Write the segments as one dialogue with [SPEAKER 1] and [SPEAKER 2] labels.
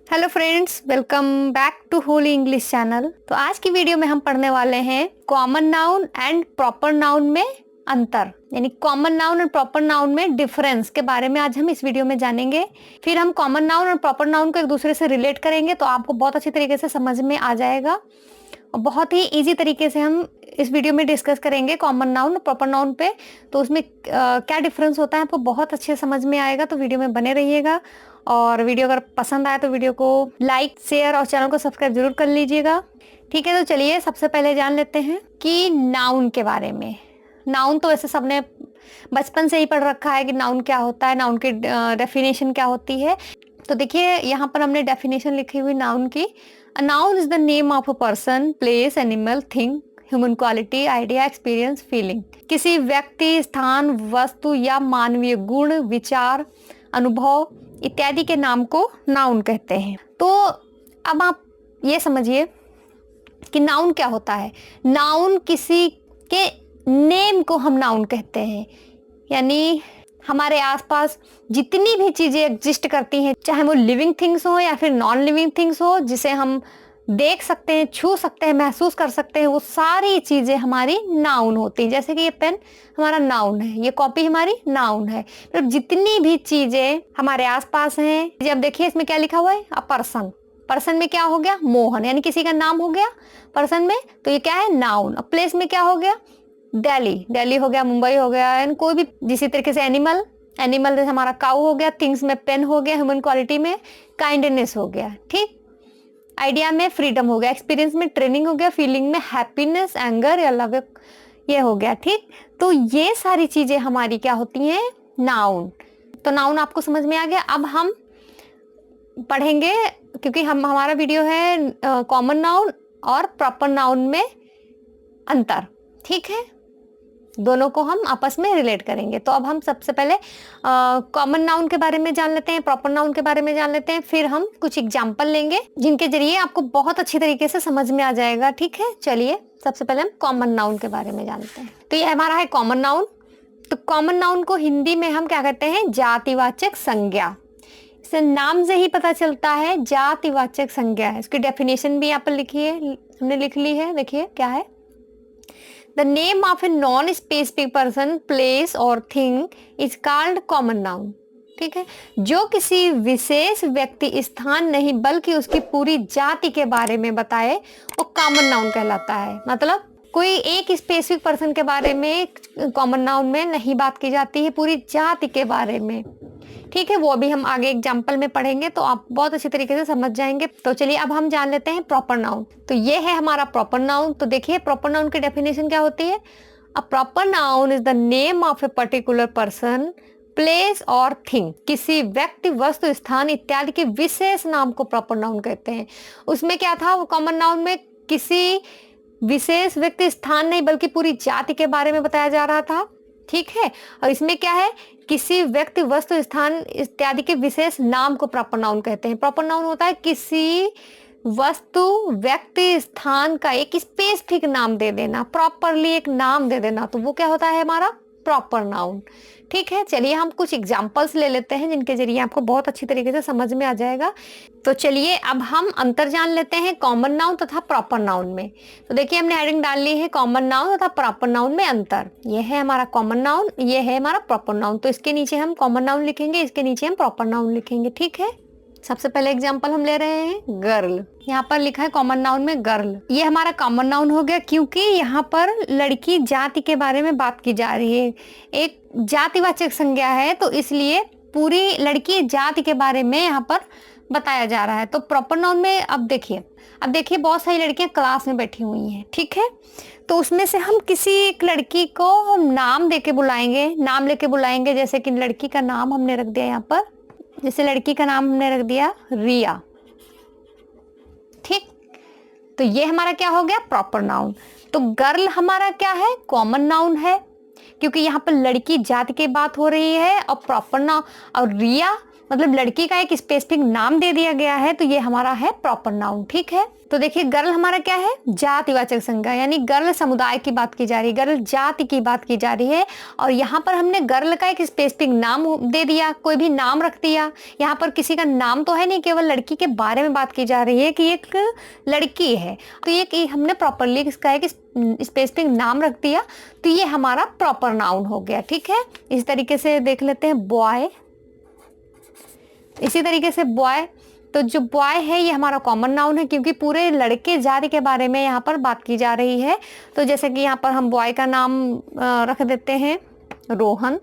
[SPEAKER 1] Hello friends, welcome back to holy English channel. तो आज की वीडियो में हम पढ़ने वाले हैं common noun and proper noun में अंतर, यानी कॉमन नाउन और प्रॉपर नाउन में डिफरेंस के बारे में आज हम इस वीडियो में जानेंगे। फिर हम कॉमन नाउन और प्रॉपर नाउन को एक दूसरे से रिलेट करेंगे तो आपको बहुत अच्छी तरीके से समझ में आ जाएगा और बहुत ही इजी तरीके से हम इस वीडियो में डिस्कस करेंगे कॉमन नाउन और प्रॉपर नाउन पे। तो उसमें क्या डिफरेंस होता है आपको बहुत अच्छे से समझ में आएगा, तो वीडियो में बने रहिएगा। और वीडियो अगर पसंद आए तो वीडियो को लाइक, शेयर और चैनल को सब्सक्राइब जरूर कर लीजिएगा। ठीक है, तो चलिए सबसे पहले जान लेते हैं कि नाउन के बारे में। नाउन तो वैसे सबने बचपन से ही पढ़ रखा है कि नाउन क्या होता है, नाउन की डेफिनेशन क्या होती है। तो देखिए यहाँ पर हमने डेफिनेशन लिखी हुई नाउन की। A noun is the name of a person, place, animal, thing, human quality, idea, experience, feeling. किसी व्यक्ति, स्थान, वस्तु या मानवीय गुण, विचार, अनुभव इत्यादि के नाम को नाउन कहते हैं। तो अब आप ये समझिए कि नाउन क्या होता है। नाउन किसी के नेम को हम नाउन कहते हैं, यानी हमारे आसपास जितनी भी चीजें एग्जिस्ट करती हैं, चाहे वो लिविंग थिंग्स हो या फिर नॉन लिविंग थिंग्स हो, जिसे हम देख सकते हैं, छू सकते हैं, महसूस कर सकते हैं, वो सारी चीजें हमारी नाउन होती हैं। जैसे कि ये पेन हमारा नाउन है, ये कॉपी हमारी नाउन है। तो जितनी भी चीजें हमारे आसपास हैं, जब देखिए इसमें क्या लिखा हुआ है, अ पर्सन। पर्सन में क्या हो गया, मोहन, यानी किसी का नाम हो गया पर्सन में, तो ये क्या है, नाउन। अब प्लेस में क्या हो गया, दिल्ली, दिल्ली हो गया, मुंबई हो गया, एंड कोई भी। जिसी तरीके से एनिमल, एनिमल जैसे हमारा काऊ हो गया, थिंग्स में पेन हो गया, ह्यूमन क्वालिटी में काइंडनेस हो गया, ठीक। आइडिया में फ्रीडम हो गया, एक्सपीरियंस में ट्रेनिंग हो गया, फीलिंग में हैप्पीनेस, एंगर या लव ये हो गया, ठीक। तो ये सारी चीजें हमारी क्या होती हैं, नाउन। तो नाउन आपको समझ में आ गया। अब हम पढ़ेंगे, क्योंकि हमारा वीडियो है कॉमन नाउन और प्रॉपर नाउन में अंतर, ठीक है। दोनों को हम आपस में रिलेट करेंगे। तो अब हम सबसे पहले कॉमन नाउन के बारे में जान लेते हैं, प्रॉपर नाउन के बारे में जान लेते हैं, फिर हम कुछ एग्जाम्पल लेंगे जिनके जरिए आपको बहुत अच्छी तरीके से समझ में आ जाएगा, ठीक है। चलिए सबसे पहले हम कॉमन नाउन के बारे में जानते हैं। तो ये हमारा है कॉमन नाउन। तो कॉमन नाउन को हिंदी में हम क्या कहते हैं, जातिवाचक संज्ञा। इसे नाम से ही पता चलता है, जातिवाचक संज्ञा है। इसकी डेफिनेशन भी यहाँ पर लिखी है, हमने लिख ली है, देखिए क्या है। The name of a non-specific person, place or thing is called common noun. ठीक है, जो किसी विशेष व्यक्ति, स्थान नहीं बल्कि उसकी पूरी जाति के बारे में बताए वो कॉमन नाउन कहलाता है। मतलब कोई एक स्पेसिफिक पर्सन के बारे में कॉमन नाउन में नहीं बात की जाती है, पूरी जाति के बारे में, ठीक है। वो अभी हम आगे एग्जाम्पल में पढ़ेंगे तो आप बहुत अच्छी तरीके से समझ जाएंगे। तो चलिए अब हम जान लेते हैं प्रॉपर नाउन। तो ये है हमारा प्रॉपर नाउन। तो देखिए प्रॉपर नाउन की डेफिनेशन क्या होती है। A proper noun is the name of a particular person, place और थिंग। किसी व्यक्ति, वस्तु, स्थान इत्यादि के विशेष नाम को प्रॉपर नाउन कहते हैं। उसमें क्या था, वो कॉमन नाउन में किसी विशेष व्यक्ति, स्थान नहीं बल्कि पूरी जाति के बारे में बताया जा रहा था, ठीक है। और इसमें क्या है, किसी व्यक्ति, वस्तु, स्थान इत्यादि के विशेष नाम को प्रॉपर नाउन कहते हैं। प्रॉपर नाउन होता है किसी वस्तु, व्यक्ति, स्थान का एक स्पेसिफिक नाम दे देना, प्रॉपरली एक नाम दे देना, तो वो क्या होता है हमारा प्रॉपर नाउन, ठीक है। चलिए हम कुछ एग्जांपल्स ले लेते हैं जिनके जरिए आपको बहुत अच्छी तरीके से समझ में आ जाएगा। तो चलिए अब हम अंतर जान लेते हैं कॉमन नाउन तथा प्रॉपर नाउन में। तो देखिए हमने हेडिंग डाल ली है, कॉमन नाउन तथा प्रॉपर नाउन में अंतर। ये है हमारा कॉमन नाउन, ये है हमारा प्रॉपर नाउन। तो इसके नीचे हम कॉमन नाउन लिखेंगे, इसके नीचे हम प्रॉपर नाउन लिखेंगे, ठीक है। सबसे पहले एग्जाम्पल हम ले रहे हैं गर्ल। यहाँ पर लिखा है कॉमन नाउन में गर्ल। ये हमारा कॉमन नाउन हो गया क्योंकि यहाँ पर लड़की जाति के बारे में बात की जा रही है, एक जातिवाचक संज्ञा है, तो इसलिए पूरी लड़की जाति के बारे में यहाँ पर बताया जा रहा है। तो प्रॉपर नाउन में अब देखिए बहुत सारी लड़कियां क्लास में बैठी हुई हैं, ठीक है। तो उसमें से हम किसी एक लड़की को नाम देके बुलाएंगे, नाम लेके बुलाएंगे। जैसे कि लड़की का नाम हमने रख दिया यहाँ पर, जैसे लड़की का नाम हमने रख दिया रिया, ठीक। तो ये हमारा क्या हो गया, प्रॉपर नाउन। तो गर्ल हमारा क्या है, कॉमन नाउन है, क्योंकि यहाँ पर लड़की जाति की बात हो रही है। और प्रॉपर नाउन, और रिया मतलब लड़की का एक स्पेसिफिक नाम दे दिया गया है, तो ये हमारा है प्रॉपर नाउन। ठीक है, तो देखिए गर्ल हमारा क्या है, जातिवाचक संज्ञा, यानी गर्ल समुदाय की बात की जा रही है, गर्ल जाति की बात की जा रही है। और यहाँ पर हमने गर्ल का एक स्पेसिफिक नाम दे दिया, कोई भी नाम रख दिया। यहाँ पर किसी का नाम तो है नहीं, केवल लड़की के बारे में बात की जा रही है कि एक लड़की है, तो ये हमने प्रॉपरली इसका एक स्पेसिफिक नाम रख दिया, तो ये हमारा प्रॉपर नाउन हो गया। ठीक है, इस तरीके से देख लेते हैं बॉय। इसी तरीके से बॉय, तो जो बॉय है ये हमारा कॉमन नाउन है, क्योंकि पूरे लड़के जाति के बारे में यहाँ पर बात की जा रही है। तो जैसे कि यहाँ पर हम बॉय का नाम रख देते हैं रोहन,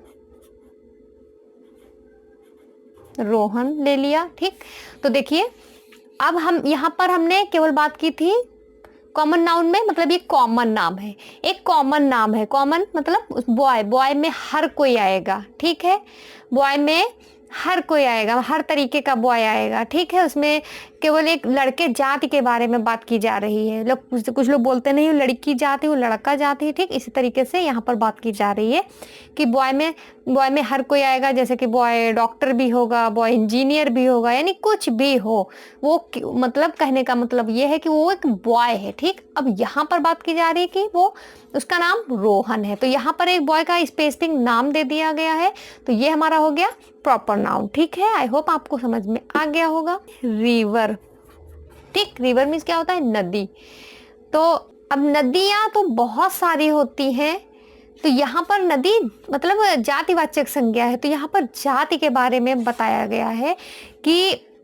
[SPEAKER 1] रोहन ले लिया। ठीक, तो देखिए अब हम यहाँ पर हमने केवल बात की थी कॉमन नाउन में, मतलब ये कॉमन नाम है, एक कॉमन नाम है। कॉमन मतलब बॉय, बॉय में हर कोई आएगा। ठीक है, बॉय में हर कोई आएगा, हर तरीके का बॉय आएगा। ठीक है, उसमें केवल एक लड़के जाति के बारे में बात की जा रही है। लोग कुछ लोग बोलते नहीं वो लड़की जाति, वो लड़का जाति। ठीक, इसी तरीके से यहाँ पर बात की जा रही है कि बॉय में हर कोई आएगा, जैसे कि बॉय डॉक्टर भी होगा, बॉय इंजीनियर भी होगा, यानी कुछ भी हो वो, मतलब कहने का मतलब ये है कि वो एक बॉय है। ठीक, अब यहाँ पर बात की जा रही है कि वो उसका नाम रोहन है, तो यहाँ पर एक बॉय का स्पेसिफिक नाम दे दिया गया है, तो ये हमारा हो गया प्रॉपर नाउन। ठीक है, आई होप आपको समझ में आ गया होगा। रिवर, ठीक, रिवर मीन्स क्या होता है, नदी। तो अब नदियां तो बहुत सारी होती हैं, तो यहाँ पर नदी मतलब जातिवाचक संज्ञा है, तो यहाँ पर जाति के बारे में बताया गया है कि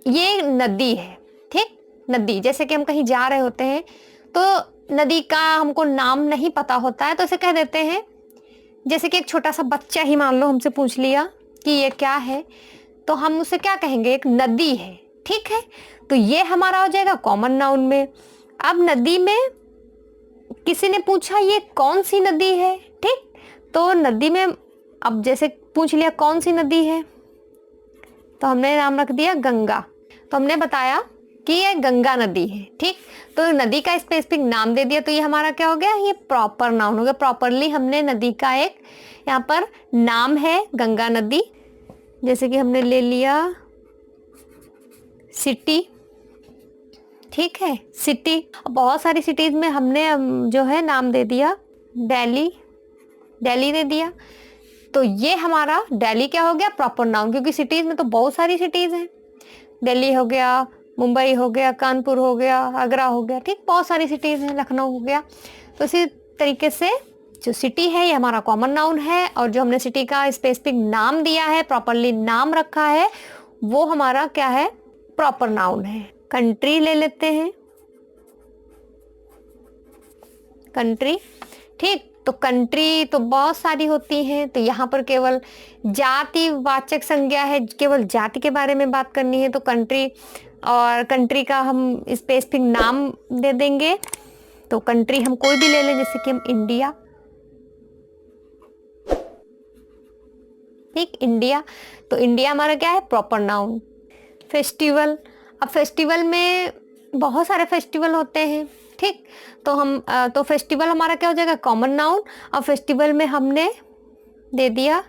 [SPEAKER 1] ये नदी है। ठीक, नदी, जैसे कि हम कहीं जा रहे होते हैं तो नदी का हमको नाम नहीं पता होता है, तो इसे कह देते हैं, जैसे कि एक छोटा सा बच्चा ही मान लो हमसे पूछ लिया कि ये क्या है, तो हम उसे क्या कहेंगे, एक नदी है। ठीक है, तो ये हमारा हो जाएगा कॉमन नाउन में। अब नदी में किसी ने पूछा ये कौन सी नदी है, ठीक, तो नदी में अब जैसे पूछ लिया कौन सी नदी है, तो हमने नाम रख दिया गंगा, तो हमने बताया कि ये गंगा नदी है। ठीक, तो नदी का स्पेसिफिक नाम दे दिया, तो ये हमारा क्या हो गया, ये प्रॉपर नाउन हो गया। प्रॉपरली हमने नदी का एक यहाँ पर नाम है गंगा नदी, जैसे कि हमने ले लिया सिटी। ठीक है, सिटी, बहुत सारी सिटीज में हमने जो है नाम दे दिया दिल्ली, दिल्ली दे दिया, तो ये हमारा दिल्ली क्या हो गया, प्रॉपर नाउन, क्योंकि सिटीज में तो बहुत सारी सिटीज हैं, दिल्ली हो गया, मुंबई हो गया, कानपुर हो गया, आगरा हो गया। ठीक, बहुत सारी सिटीज हैं, लखनऊ हो गया। तो इसी तरीके से जो सिटी है ये हमारा कॉमन नाउन है, और जो हमने सिटी का स्पेसिफिक नाम दिया है, प्रॉपरली नाम रखा है, वो हमारा क्या है, प्रॉपर नाउन है। कंट्री ले लेते हैं, कंट्री। ठीक, तो कंट्री तो बहुत सारी होती हैं, तो यहाँ पर केवल जातिवाचक संज्ञा है, केवल जाति के बारे में बात करनी है, तो कंट्री, और कंट्री का हम स्पेसिफिक नाम दे देंगे, तो कंट्री हम कोई भी ले लें, जैसे कि हम इंडिया। ठीक, इंडिया, तो इंडिया हमारा क्या है, प्रॉपर नाउन। फेस्टिवल, अब फेस्टिवल में बहुत सारे फेस्टिवल होते हैं। ठीक, तो हम तो फेस्टिवल हमारा क्या हो जाएगा, कॉमन नाउन। और फेस्टिवल में हमने दे दिया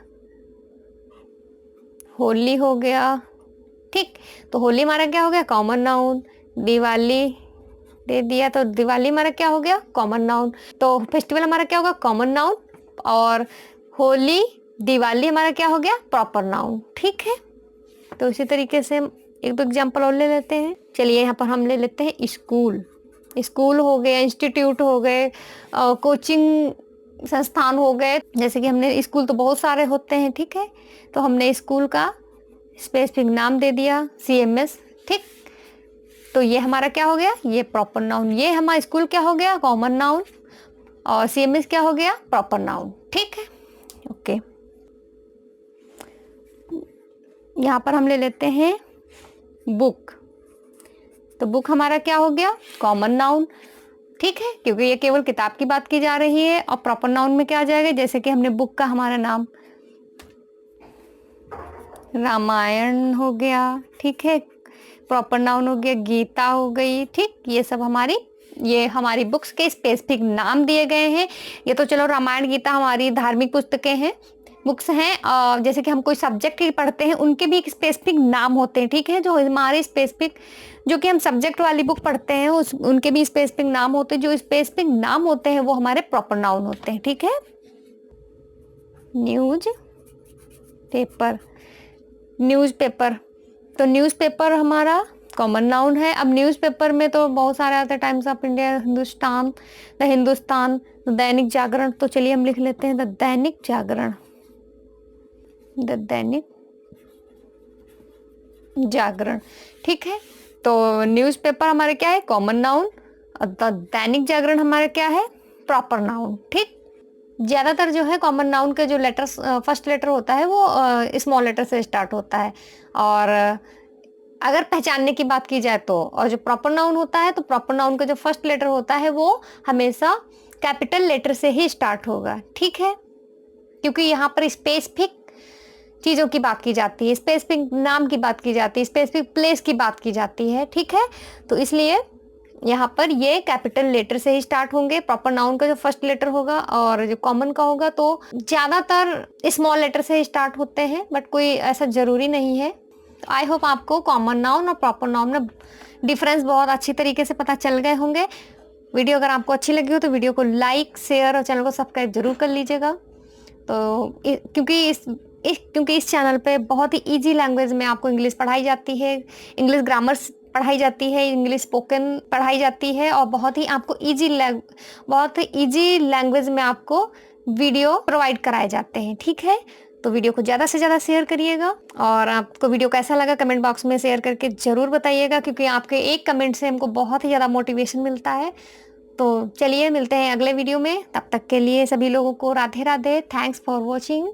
[SPEAKER 1] होली हो गया। ठीक, तो होली हमारा क्या हो गया, कॉमन नाउन। दिवाली दे दिया, तो दिवाली हमारा क्या हो गया, कॉमन नाउन। तो फेस्टिवल हमारा क्या होगा, कॉमन नाउन, और होली, दिवाली हमारा क्या हो गया, प्रॉपर नाउन। ठीक है, तो इसी तरीके से हम एक दो एग्जाम्पल और ले लेते हैं। चलिए यहाँ पर हम ले लेते हैं स्कूल। स्कूल हो गए, इंस्टीट्यूट हो गए, कोचिंग संस्थान हो गए, जैसे कि हमने स्कूल तो बहुत सारे होते हैं। ठीक है, तो हमने स्कूल का स्पेसिफिक नाम दे दिया CMS। ठीक, तो ये हमारा क्या हो गया, ये प्रॉपर नाउन। ये हमारा स्कूल क्या हो गया, कॉमन नाउन, और CMS क्या हो गया, प्रॉपर नाउन। ठीक है, ओके। यहाँ पर हम ले लेते हैं बुक, तो बुक हमारा क्या हो गया, कॉमन नाउन। ठीक है, क्योंकि ये केवल किताब की बात की जा रही है, और प्रॉपर नाउन में क्या आ जाएगा, जैसे कि हमने बुक का हमारा नाम रामायण हो गया। ठीक है, प्रॉपर नाउन हो गया, गीता हो गई। ठीक, ये सब हमारी बुक्स के स्पेसिफिक नाम दिए गए हैं। ये तो चलो रामायण गीता हमारी धार्मिक पुस्तकें हैं, बुक्स हैं, जैसे कि हम कोई सब्जेक्ट की पढ़ते हैं उनके भी एक स्पेसिफिक नाम होते हैं, ठीक है। जो हमारे स्पेसिफिक, जो कि हम सब्जेक्ट वाली बुक पढ़ते हैं उस उनके भी स्पेसिफिक नाम होते हैं। जो स्पेसिफिक नाम होते हैं वो हमारे प्रॉपर नाउन होते हैं, ठीक है। न्यूज पेपर, न्यूज़पेपर, तो न्यूज़पेपर हमारा कॉमन नाउन है। अब न्यूज़पेपर में तो बहुत सारे आते हैं, times of India, Hindustan, the Hindustan, Dainik Jagran. तो चलिए हम लिख लेते हैं द दैनिक जागरण, द दैनिक जागरण, ठीक है। तो न्यूज़पेपर हमारे क्या है, कॉमन नाउन, और द दैनिक जागरण हमारे क्या है, प्रॉपर नाउन, ठीक। ज़्यादातर जो है कॉमन नाउन के जो लेटर्स, फर्स्ट लेटर होता है वो स्मॉल लेटर से स्टार्ट होता है। और अगर पहचानने की बात की जाए तो, और जो प्रॉपर नाउन होता है तो प्रॉपर नाउन का जो फर्स्ट लेटर होता है वो हमेशा कैपिटल लेटर से ही स्टार्ट होगा, ठीक है। क्योंकि यहाँ पर स्पेसिफिक चीज़ों की बात की जाती है, स्पेसिफिक नाम की बात की जाती है, स्पेसिफिक प्लेस की बात की जाती है, ठीक है। तो इसलिए यहाँ पर ये कैपिटल लेटर से ही स्टार्ट होंगे, प्रॉपर नाउन का जो फर्स्ट लेटर होगा, और जो कॉमन का होगा तो ज़्यादातर स्मॉल लेटर से ही स्टार्ट होते हैं, बट कोई ऐसा ज़रूरी नहीं है। तो आई होप आपको कॉमन नाउन और प्रॉपर नाउन में डिफरेंस बहुत अच्छी तरीके से पता चल गए होंगे। वीडियो अगर आपको अच्छी लगी हो तो वीडियो को लाइक, शेयर और चैनल को सब्सक्राइब जरूर कर लीजिएगा। तो क्योंकि इस चैनल पे बहुत ही इजी लैंग्वेज में आपको इंग्लिश पढ़ाई जाती है, इंग्लिश ग्रामर पढ़ाई जाती है, इंग्लिश स्पोकन पढ़ाई जाती है, और बहुत ही इजी लैंग्वेज में आपको वीडियो प्रोवाइड कराए जाते हैं, ठीक है। तो वीडियो को ज़्यादा से ज़्यादा शेयर करिएगा, और आपको वीडियो कैसा लगा कमेंट बॉक्स में शेयर करके ज़रूर बताइएगा, क्योंकि आपके एक कमेंट से हमको बहुत ही ज़्यादा मोटिवेशन मिलता है। तो चलिए मिलते हैं अगले वीडियो में, तब तक के लिए सभी लोगों को Radhe Radhe, thanks for watching.